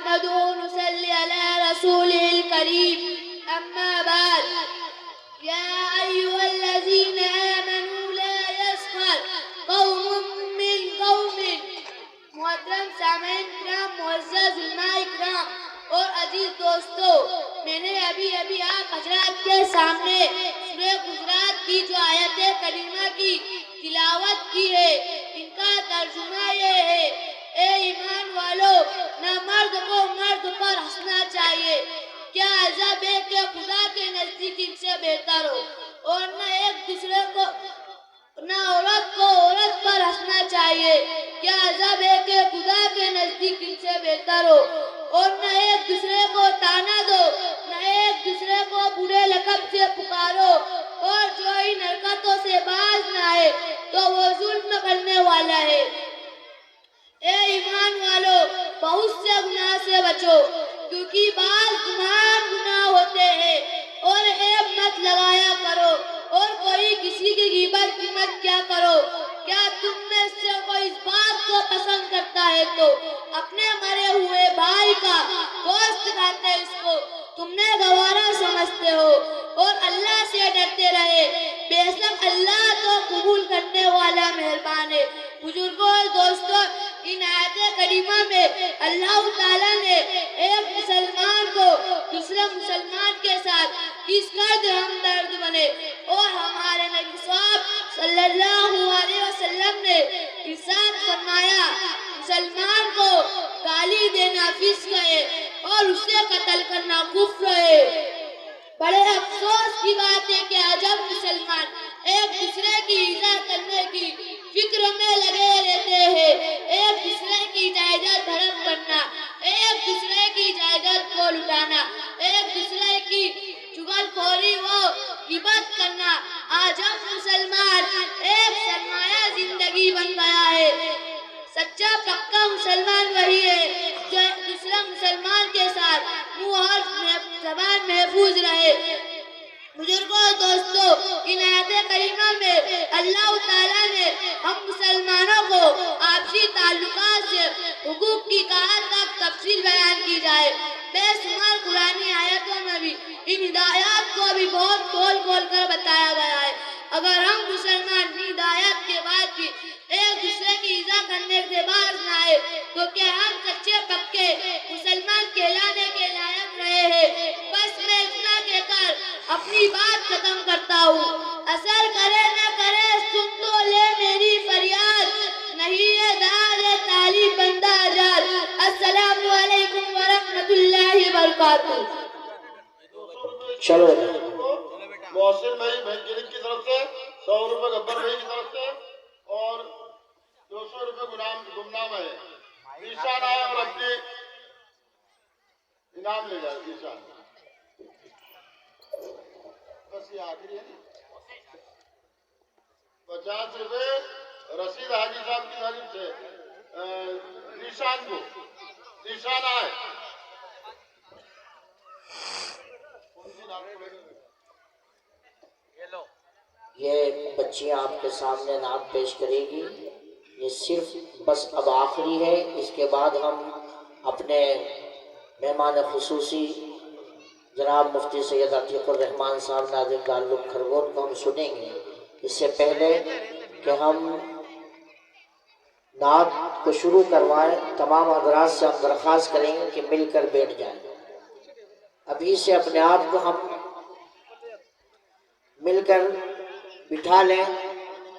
نحمده ونصلي على رسوله الكريم أما بعد يا أيها الذين آمنوا لا يسخر قوم من قوم. محترم سامعین کرام، معزز علماء کرام اور عزیز دوستو، میں نے ابھی آپ حضرات کے سامنے سورہ حجرات کی جو آیت کریمہ کی تلاوت کی ہے، ان کا ترجمہ یہ ہے: اے ایمان والو، نہ مرد کو مرد پر ہنسنا چاہیے، کیا عذاب ہے کہ خدا کے نزدیک ان سے بہتر ہو، اور نہ ایک دوسرے کو، نہ عورت کو عورت پر ہنسنا چاہیے، کیا عذاب ہے کہ خدا کے نزدیک ان سے بہتر ہو، اور نہ ایک دوسرے کو تانا دو، نہ ایک دوسرے کو برے لقب سے پکارو، اور جو ان حرکتوں سے باز نہ آئے تو وہ ظلم کرنے والا ہے۔ اے ایمان والو، بہت سے گناہ سے بچو، کیونکہ بعض گناہ ہوتے ہیں، اور عیب مت لگایا کرو، اور کوئی کسی کی غیبت مت کیا کرو۔ کیا تم میں سے کوئی اس بات کو پسند کرتا ہے تو اپنے مرے ہوئے بھائی کا گوشت کھاتے اس کو تم نے گوارا سمجھتے ہو، اور اللہ سے ڈرتے رہے، بے شک اللہ تو قبول کرنے والا مہربان ہے۔ بزرگوں اور دوستوں، ان آیت کریمہ میں اللہ تعالیٰ نے ایک مسلمان کو دوسرے مسلمان کے ساتھ کس قدر ہمدرد بنے، اور ہمارے نبی صلی اللہ علیہ وسلم نے ارشاد فرمایا، مسلمان کو گالی دینا فسق ہے اور اسے قتل کرنا کفر ہے۔ بڑے افسوس کی بات ہے کہ عجب مسلمان ایک دوسرے کی ایذا کرنے کی فکر میں لگے رہتے ہیں، ایک دوسرے کی جائیداد ہڑپ کرنا، ایک دوسرے کی جائیداد کو لٹانا، ایک دوسرے کی چغل خوری و غیبت کرنا۔ آج ہم مسلمان ایک سرمایہ زندگی بن گیا ہے۔ سچا پکا مسلمان وہی ہے جو دوسرے مسلمان کے ساتھ منہ اور زبان محفوظ رہے۔ بزرگوں اور دوستوں، ان آیت کریمہ میں اللہ تعالیٰ نے ہم مسلمانوں کو آپسی تعلقات سے حقوق کی کہاں تک تفصیل بیان کی جائے۔ بے شمار قرآنی آیتوں میں بھی ان ہدایات کو بھی بہت کھول کر بتایا گیا ہے۔ اگر ہم مسلمان ان ہدایات کے بعد بھی ایک دوسرے کی ایذا کرنے سے باز نہ آئے تو کیا ہم سچے پکے مسلمان کہلانے کے لائق رہے ہیں؟ بس میں اتنا کہہ کر اپنی بات ختم کرتا ہوں۔ اثر کرے نہ کرے سن تو لے میری فریاد، نہیں ہے داد طالب بندہ آزاد۔ السلام علیکم ورحمۃ اللہ وبرکاتہ۔ چلو محسن بھائی بھنگیری کی طرف سے 100 روپے گبر بھائی کی طرف سے اور 200 روپے گمنام ہے۔ ایشان آئے اور اپنی انعام لے جائے۔ ایشان بس یہ آخری ہے، 50 روپے رشید حاجی صاحب کی طرف سے ایشان کو۔ ایشان آئے یہ بچیاں آپ کے سامنے نعت پیش کرے گی۔ یہ صرف بس اب آخری ہے، اس کے بعد ہم اپنے مہمان خصوصی جناب مفتی سید عتیق الرحمان صاحب ناظم دارالعلوم کھرگون کو ہم سنیں گے۔ اس سے پہلے کہ ہم نعت کو شروع کروائیں، تمام حضرات سے ہم درخواست کریں گے کہ مل کر بیٹھ جائیں۔ ابھی سے اپنے آپ کو ہم مل کر بٹھا لیں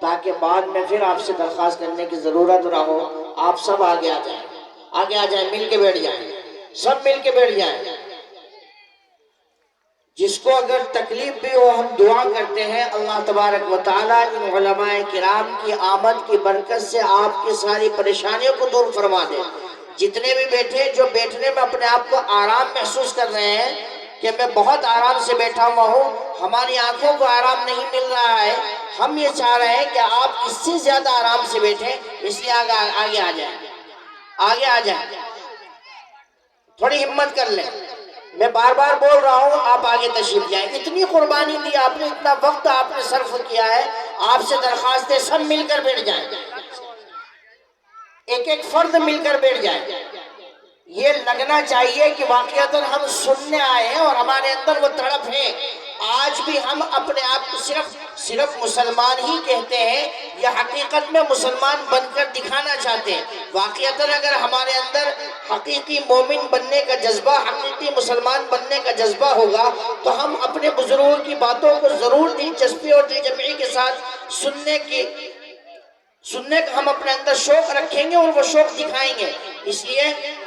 تاکہ بعد میں پھر آپ سے درخواست کرنے کی ضرورت نہ ہو۔ آپ سب آگے آ جائیں، آگے آ جائیں، مل کے بیٹھ جائیں، سب مل کے بیٹھ جائیں۔ جس کو اگر تکلیف بھی ہو، ہم دعا کرتے ہیں اللہ تبارک و تعالیٰ ان علماء کرام کی آمد کی برکت سے آپ کی ساری پریشانیوں کو دور فرما دے۔ جتنے بھی بیٹھے، جو بیٹھنے میں اپنے آپ کو آرام محسوس کر رہے ہیں کہ میں بہت آرام سے بیٹھا ہوا ہوں، ہماری آنکھوں کو آرام نہیں مل رہا ہے، ہم یہ چاہ رہے ہیں کہ آپ اس سے زیادہ آرام سے بیٹھیں، اس لیے آگے آ جائیں، آگے آ جائیں، تھوڑی ہمت کر لیں۔ میں بار بار بول رہا ہوں، آپ آگے تشریف جائیں۔ اتنی قربانی دی آپ نے، اتنا وقت آپ نے صرف کیا ہے، آپ سے درخواست ہے سب مل کر بیٹھ جائیں، ایک ایک فرد مل کر بیٹھ جائیں۔ یہ لگنا چاہیے کہ واقعتاً ہم سننے آئے ہیں اور ہمارے اندر وہ تڑپ ہے. آج بھی ہم اپنے آپ کو صرف مسلمان ہی کہتے ہیں یا حقیقت میں مسلمان بن کر دکھانا چاہتے ہیں؟ واقعتاً اگر ہمارے اندر حقیقی مومن بننے کا جذبہ، حقیقی مسلمان بننے کا جذبہ ہوگا تو ہم اپنے بزرگوں کی باتوں کو ضرور دلچسپی اور دل جمعی کے ساتھ سننے کا ہم اپنے اندر شوق رکھیں گے اور وہ شوق دکھائیں گے. اس لیے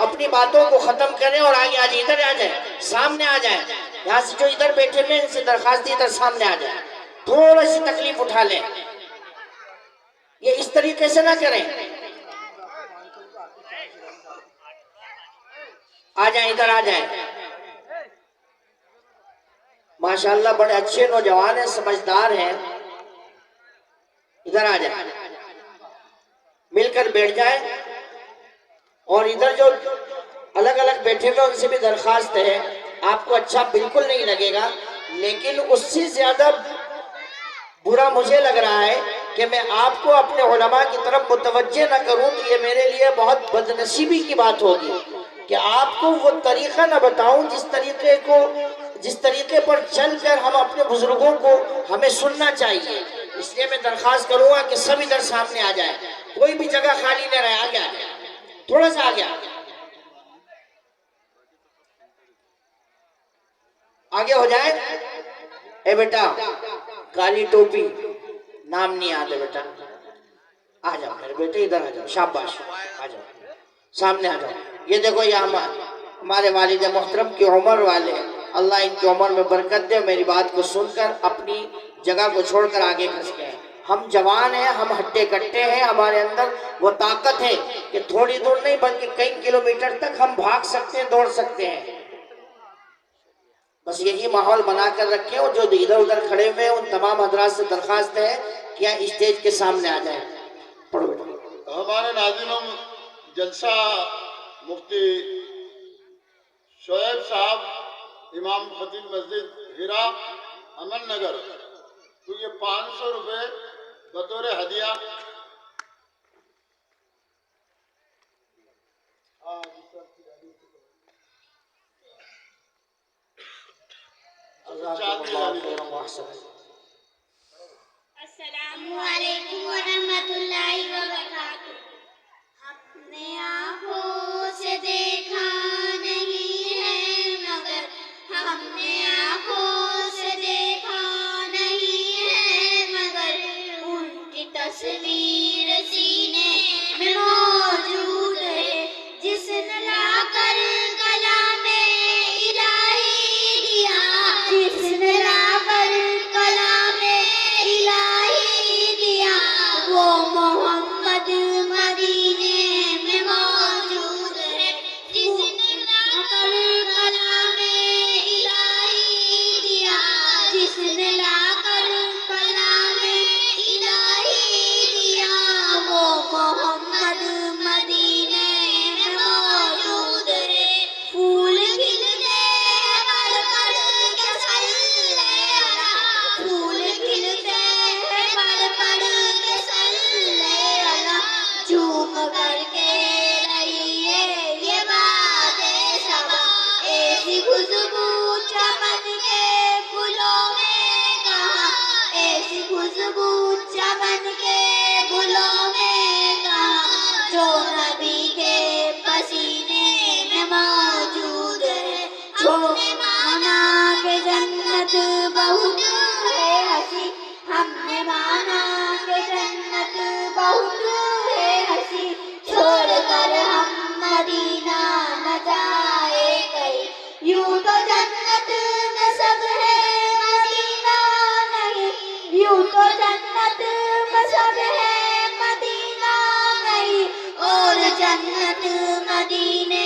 اپنی باتوں کو ختم کریں اور آگے آ جائیں، ادھر آ جائیں، سامنے آ جائیں. یہاں سے جو ادھر بیٹھے ہوئے ان سے درخواست دی ادھر سامنے آ جائیں، تھوڑا سی تکلیف اٹھا لیں. یہ اس طریقے سے نہ کریں. آ جائیں، ادھر آ جائیں. ماشاءاللہ بڑے اچھے نوجوان ہیں، سمجھدار ہیں. ادھر آ جائیں، مل کر بیٹھ جائیں. اور ادھر جو الگ الگ بیٹھے ہوئے ان سے بھی درخواست ہے، آپ کو اچھا بالکل نہیں لگے گا، لیکن اس سے زیادہ برا مجھے لگ رہا ہے کہ میں آپ کو اپنے علماء کی طرف متوجہ نہ کروں تو یہ میرے لیے بہت بدنصیبی کی بات ہوگی کہ آپ کو وہ طریقہ نہ بتاؤں جس طریقے پر چل کر ہم اپنے بزرگوں کو ہمیں سننا چاہیے. اس لیے میں درخواست کروں گا کہ سب ادھر سامنے آ جائیں، کوئی بھی جگہ خالی نہ رہے. آگے آ جائیں، تھوڑا سا آگے آگے ہو جائیں. اے بیٹا کالی ٹوپی، نام نہیں آتے بیٹا، آ جاؤ میرے بیٹے، ادھر آ جاؤ، شاباش، آ جاؤ سامنے آ جاؤ. یہ دیکھو یہ ہمارے والد محترم کی عمر والے، اللہ ان کی عمر میں برکت دے. میری بات کو سن کر اپنی جگہ کو چھوڑ کر آگے کھس گئے. ہم جوان ہیں، ہم ہٹے کٹے ہیں، ہمارے اندر وہ طاقت ہے کہ تھوڑی دور نہیں بلکہ کئی کلومیٹر تک ہم بھاگ سکتے ہیں، دوڑ سکتے ہیں. بس یہی ماحول بنا کر رکھیں. اور جو ادھر ادھر کھڑے ہوئے ہیں ان تمام حضرات سے درخواست ہے کہ یہاں اسٹیج کے سامنے آ جائیں. پڑھو بیٹا. ہمارے ناظرینوں جلسہ مفتی شعیب صاحب امام خطیب مسجد ہیرا امن نگر، تو یہ 500 روپے بطور ہدیہ السلام علیکم ورحمۃ اللہ وبرکاتہ. ہم نے آنکھوں سے دیکھا نہیں ہے مگر، ہم نے آنکھوں سے دیکھا نہیں ہے مگر، ان کی تصویر سینے میں موجود ہے. جس نے لا کر کلام الہی دیا، جس نے لا کر کلام الہی دیا، وہ محمد مدینے میں موجود ہے. جس نے لا کر کلام الہی دیا، جس نے لا کر کلام الہی دیا، وہ محمد مدینے میں موجود ہے. پھول کھلتے ہیں پڑھ پڑھ کے صلی اللہ، پھول کھلتے ہیں پڑھ پڑھ کے صلی اللہ. جھوم کر کے رہیے یہ بات صبا، ایسی خوشبو چمن کے گلوں میں کہاں، ایسی خوشبو چمن کے گلوں میں کہاں، جو نبی کے پسینے میں موجود ہے. ہم نے مانا کہ جنت بہت ہے ہنسی، ہم نے مانا کہ جنت بہت ہے ہنسی. چھوڑ کر ہم مدینہ نہ جائے کہیں، یوں تو جنت میں سب ہے مدینہ نہیں، یوں تو جنت میں سب ہے مدینہ نہیں. اور جنت مدینے